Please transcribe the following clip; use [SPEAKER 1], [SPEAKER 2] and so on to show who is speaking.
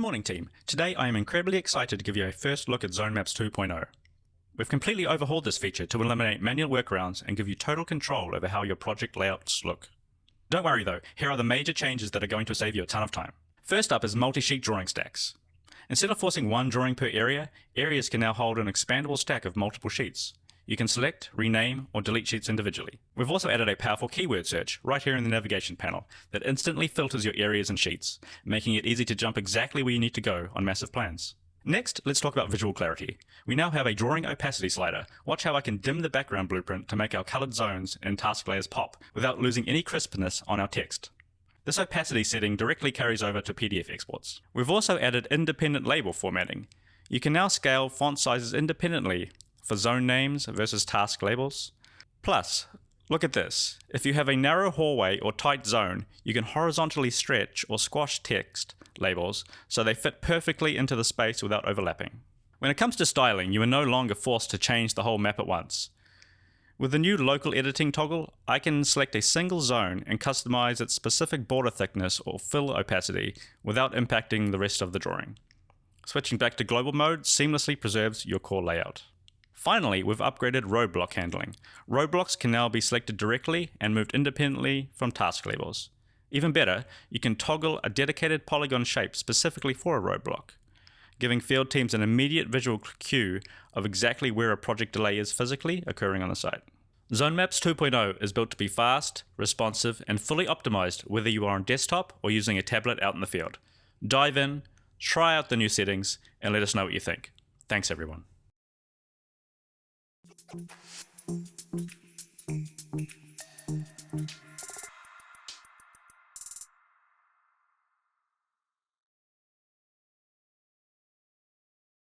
[SPEAKER 1] morning team, today I am incredibly excited to give you a first look at Zone Maps 2.0. We've completely overhauled this feature to eliminate manual workarounds and give you total control over how your project layouts look. Don't worry though, here are the major changes that are going to save you a ton of time. First up is multi-sheet drawing stacks. Instead of forcing one drawing per area, areas can now hold an expandable stack of multiple sheets. You can select, rename, or delete sheets individually. We've also added a powerful keyword search right here in the navigation panel that instantly filters your areas and sheets, making it easy to jump exactly where you need to go on massive plans. Next, let's talk about visual clarity. We now have a Drawing Opacity Slider. Watch how I can dim the background blueprint to make our colored zones and task layers pop without losing any crispness on our text. This opacity setting directly carries over to PDF exports. We've also added independent label formatting. You can now scale font sizes independently for zone names versus task labels. Plus, look at this. If you have a narrow hallway or tight zone, you can horizontally stretch or squash text labels so they fit perfectly into the space without overlapping. When it comes to styling, you are no longer forced to change the whole map at once. With the new local editing toggle, I can select a single zone and customize its specific border thickness or fill opacity without impacting the rest of the drawing. Switching back to global mode seamlessly preserves your core layout. Finally, we've upgraded roadblock handling. Roadblocks can now be selected directly and moved independently from task labels. Even better, you can toggle a dedicated polygon shape specifically for a roadblock, giving field teams an immediate visual cue of exactly where a project delay is physically occurring on the site. Zone Maps 2.0 is built to be fast, responsive, and fully optimized whether you are on desktop or using a tablet out in the field. Dive in, try out the new settings, and let us know what you think. Thanks everyone.